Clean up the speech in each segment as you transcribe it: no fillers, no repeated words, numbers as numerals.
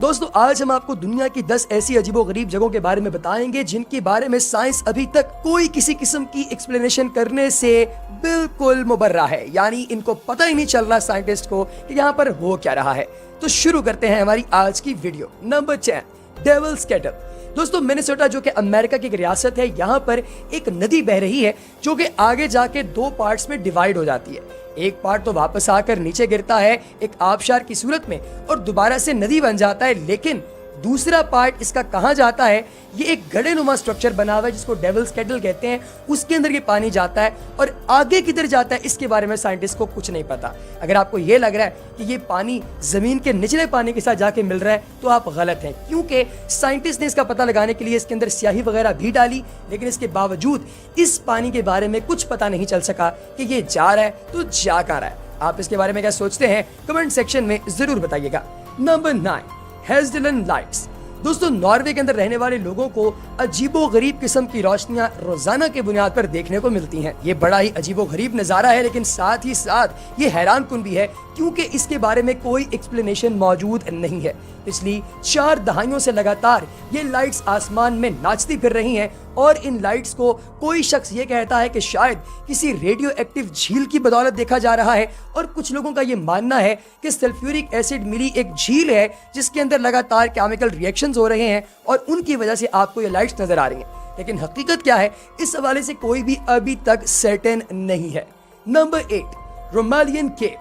दोस्तों आज हम आपको दुनिया की 10 ऐसी अजीबोगरीब जगहों के बारे में बताएंगे जिनके बारे में साइंस अभी तक कोई किसी किस्म की एक्सप्लेनेशन करने से बिल्कुल मुबर्रा है, यानी इनको पता ही नहीं चल रहा साइंटिस्ट को कि यहाँ पर हो क्या रहा है। तो शुरू करते हैं हमारी आज की वीडियो। Number 10, devil's kettle. दोस्तों मिनेसोटा जो कि अमेरिका की एक रियासत है, यहाँ पर एक नदी बह रही है जो कि आगे जाके 2 पार्ट्स में डिवाइड हो जाती है। एक पार्ट तो वापस आकर नीचे गिरता है एक आबशार की सूरत में और दोबारा से नदी बन जाता है, लेकिन दूसरा पार्ट इसका कहाँ जाता है, ये एक गड्ढेनुमा स्ट्रक्चर बना हुआ है जिसको डेविल्स कैटल कहते हैं। उसके अंदर ये पानी जाता है और आगे किधर जाता है इसके बारे में साइंटिस्ट को कुछ नहीं पता। अगर आपको ये लग रहा है कि ये पानी जमीन के निचले पानी के साथ जाके मिल रहा है तो आप गलत हैं, क्योंकि साइंटिस्ट ने इसका पता लगाने के लिए इसके अंदर स्याही वगैरह भी डाली, लेकिन इसके बावजूद इस पानी के बारे में कुछ पता नहीं चल सका कि ये जा रहा है तो जा कहाँ रहा है। आप इसके बारे में क्या सोचते हैं कमेंट सेक्शन में जरूर बताइएगा। Number 9, Hessdalen lights. दोस्तों नॉर्वे के अंदर रहने वाले लोगों को अजीबो गरीब किस्म की रोशनियां रोजाना के बुनियाद पर देखने को मिलती हैं। ये बड़ा ही अजीबो गरीब नजारा है, लेकिन साथ ही साथ ये हैरान कुन भी है क्योंकि इसके बारे में कोई एक्सप्लेनेशन मौजूद नहीं है। पिछली 4 दहाइयों से लगातार ये लाइट्स आसमान में नाचती फिर रही हैं और इन लाइट्स को कोई शख्स ये कहता है कि शायद किसी रेडियो एक्टिव झील की बदौलत देखा जा रहा है, और कुछ लोगों का ये मानना है कि सल्फ्यूरिक एसिड मिली एक झील है जिसके अंदर लगातार केमिकल रिएक्शंस हो रहे हैं और उनकी वजह से आपको ये लाइट्स नजर आ रही हैं। लेकिन हकीकत क्या है इस हवाले से कोई भी अभी तक सर्टेन नहीं है। नंबर 8, रोमालियन केव।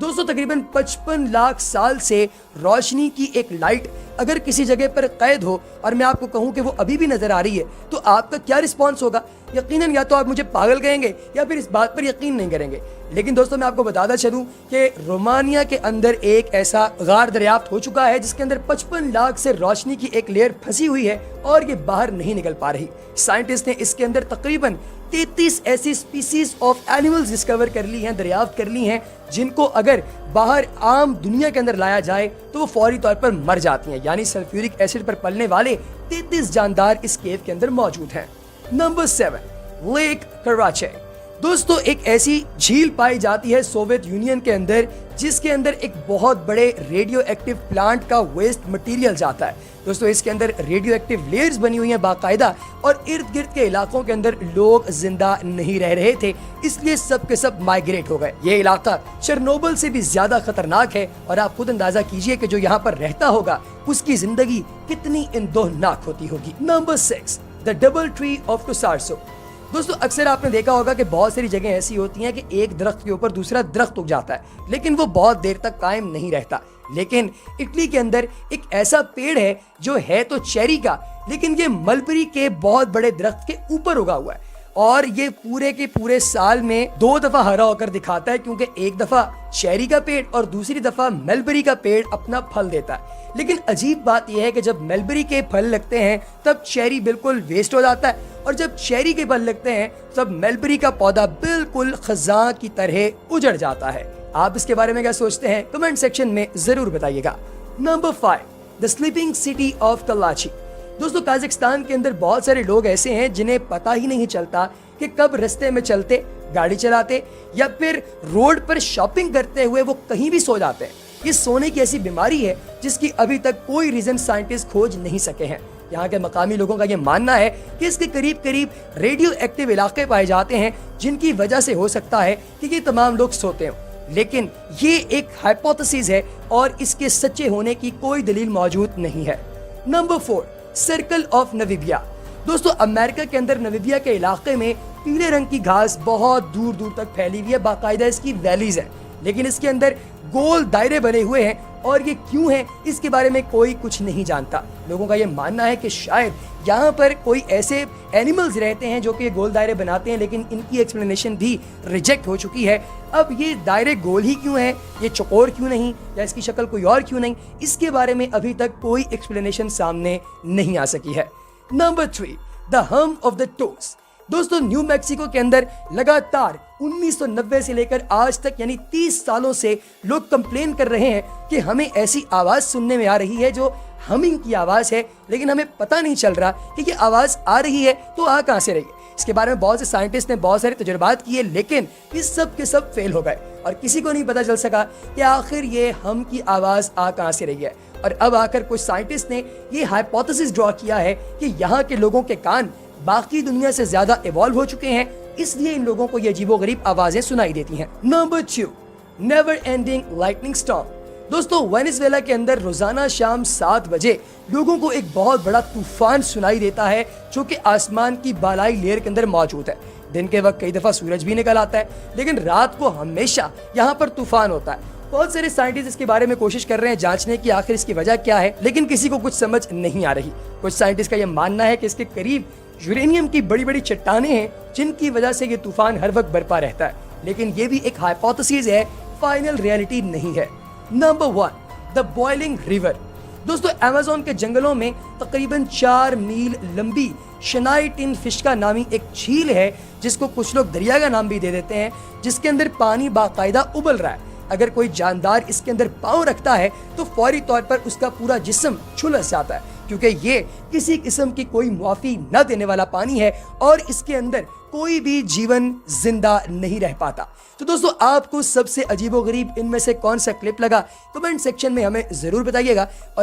दोस्तों तकरीबन 55 लाख साल से रोशनी की एक लाइट अगर किसी जगह पर कैद हो और मैं आपको कहूं कि वो अभी भी नजर आ रही है तो आपका क्या रिस्पॉन्स होगा? यकीनन या तो आप मुझे पागल कहेंगे या फिर इस बात पर यकीन नहीं करेंगे। लेकिन दोस्तों मैं आपको बताता चलूं कि रोमानिया के अंदर एक ऐसा गार दरियाफ्त हो चुका है जिसके अंदर 55 लाख से रोशनी की एक लेयर फंसी हुई है और ये बाहर नहीं निकल पा रही। साइंटिस्ट ने इसके अंदर तकरीबन 33 ऐसी स्पीसीज ऑफ एनिमल्स डिस्कवर कर ली हैं, दरियाफ्त कर ली हैं, जिनको अगर बाहर आम दुनिया के अंदर लाया जाए तो वो फौरी तौर पर मर जाती हैं। यानी सल्फ्यूरिक एसिड पर पलने वाले 33 जानदार इस केव के अंदर मौजूद हैं। नंबर 7, लेक कराचे। दोस्तों एक ऐसी झील पाई जाती है सोवियत यूनियन के अंदर जिसके अंदर एक बहुत बड़े रेडियो एक्टिव प्लांट का वेस्ट मटेरियल जाता है। दोस्तों इसके अंदर रेडियो एक्टिव लेयर्स बनी हुई हैं बाकायदा, और इर्द गिर्द के इलाकों के अंदर लोग जिंदा नहीं रह रहे थे, इसलिए सब के सब माइग्रेट हो गए। ये इलाका चेरनोबिल से भी ज्यादा खतरनाक है और आप खुद अंदाजा कीजिए कि जो यहाँ पर रहता होगा उसकी जिंदगी कितनी इंदोहनाक होती होगी। Number 6, the double tree of Casorzo. दोस्तों अक्सर आपने देखा होगा कि बहुत सारी जगह ऐसी होती हैं कि एक दरख्त के ऊपर दूसरा दरख्त उग जाता है, लेकिन वो बहुत देर तक कायम नहीं रहता। लेकिन इटली के अंदर एक ऐसा पेड़ है जो है तो चेरी का, लेकिन ये मलबरी के बहुत बड़े दरख्त के ऊपर उगा हुआ है और ये पूरे के पूरे साल में 2 दफा हरा होकर दिखाता है, क्योंकि एक दफा चेरी का पेड़ और दूसरी दफा मलबरी का पेड़ अपना फल देता है। लेकिन अजीब बात यह है कि जब मलबरी के फल लगते हैं तब चेरी बिल्कुल वेस्ट हो जाता है, और जब चेरी के फल लगते हैं तब मलबरी का पौधा बिल्कुल खजां की तरह उजड़ जाता है। आप इसके बारे में क्या सोचते हैं कमेंट सेक्शन में जरूर बताइएगा। Number 5, the sleeping city of Kalachi. दोस्तों काजाकिस्तान के अंदर बहुत सारे लोग ऐसे हैं जिन्हें पता ही नहीं चलता कि कब रास्ते में चलते, गाड़ी चलाते या फिर रोड पर शॉपिंग करते हुए वो कहीं भी सो जाते हैं। ये सोने की ऐसी बीमारी है जिसकी अभी तक कोई रीजन साइंटिस्ट खोज नहीं सके हैं। यहाँ के मकामी लोगों का ये मानना है कि इसके करीब करीब रेडियो एक्टिव इलाके पाए जाते हैं जिनकी वजह से हो सकता है कि ये तमाम लोग सोते हों, लेकिन ये एक हाइपोथेसिस है और इसके सच्चे होने की कोई दलील मौजूद नहीं है। Number 4, circle of नवीबिया। दोस्तों अमेरिका के अंदर नवीबिया के इलाके में पीले रंग की घास बहुत दूर दूर तक फैली हुई है, बाकायदा इसकी वैलीज है, लेकिन इसके अंदर गोल दायरे बने हुए हैं और ये क्यों है इसके बारे में कोई कुछ नहीं जानता। लोगों का ये मानना है कि शायद यहाँ पर कोई ऐसे एनिमल्स रहते हैं जो कि ये गोल दायरे बनाते हैं, लेकिन इनकी एक्सप्लेनेशन भी रिजेक्ट हो चुकी है। अब ये दायरे गोल ही क्यों है, ये चौकोर क्यों नहीं, या इसकी शक्ल कोई और क्यों नहीं, इसके बारे में अभी तक कोई एक्सप्लेनेशन सामने नहीं आ सकी है। नंबर 3, द हम ऑफ द टोस। दोस्तों न्यू मैक्सिको के अंदर लगातार 1990 से लेकर आज तक यानी 30 सालों से लोग कंप्लेन कर रहे हैं कि हमें ऐसी आवाज सुनने में आ रही है जो हमिंग की आवाज है, लेकिन हमें पता नहीं चल रहा कि ये आवाज आ रही है तो आ कहां से रही है। इसके बारे में बहुत से साइंटिस्ट ने बहुत सारे तजुर्बात किए, लेकिन इस सब के सब फेल हो गए और किसी को नहीं पता चल सका कि आखिर ये हम की आवाज आ कहां से रही है। और अब आकर कुछ साइंटिस्ट ने ये हाइपोथेसिस ड्रॉ किया है कि यहाँ के लोगों के कान बाकी दुनिया से ज्यादा इवॉल्व हो चुके हैं, इसलिए इन लोगों को ये अजीबोगरीब आवाजें सुनाई देती हैं। Number 2, never ending lightning storm. दोस्तों, वेनेजुएला के अंदर रोजाना शाम 7 बजे लोगों को एक बहुत बड़ा तूफान सुनाई देता है जो कि आसमान की बालाई लेयर के अंदर मौजूद है। दिन के वक्त कई दफा सूरज भी निकल आता है, लेकिन रात को हमेशा यहाँ पर तूफान होता है। बहुत सारे साइंटिस्ट इसके बारे में कोशिश कर रहे हैं जांचने की आखिर इसकी वजह क्या है, लेकिन किसी को कुछ समझ नहीं आ रही। कुछ साइंटिस्ट का यह मानना है कि इसके करीब यूरेनियम की बड़ी बड़ी चट्टानें हैं जिनकी वजह से ये तूफान हर वक्त बरपा रहता है, लेकिन ये भी एक हाइपोथेसिस है, फाइनल रियलिटी नहीं है। Number 1, the boiling river. दोस्तों, अमेज़न के जंगलों में तकरीबन 4 मील लंबी शनाई टिन फिश का नामी एक झील है, जिसको कुछ लोग दरिया का नाम भी दे देते हैं, जिसके अंदर पानी बाकायदा उबल रहा है। अगर कोई जानदार इसके अंदर पाँव रखता है तो फौरी तौर पर उसका पूरा जिस्म झुलस जाता है, क्योंकि ये किसी किस्म की कोई मुआफी न देने वाला पानी है और इसके अंदर कोई भी जीवन जिंदा नहीं रह पाता। तो दोस्तों, आपको सबसे अजीबोगरीब इनमें से कौन सा क्लिप लगा, कमेंट सेक्शन में हमें जरूर बताइएगा। और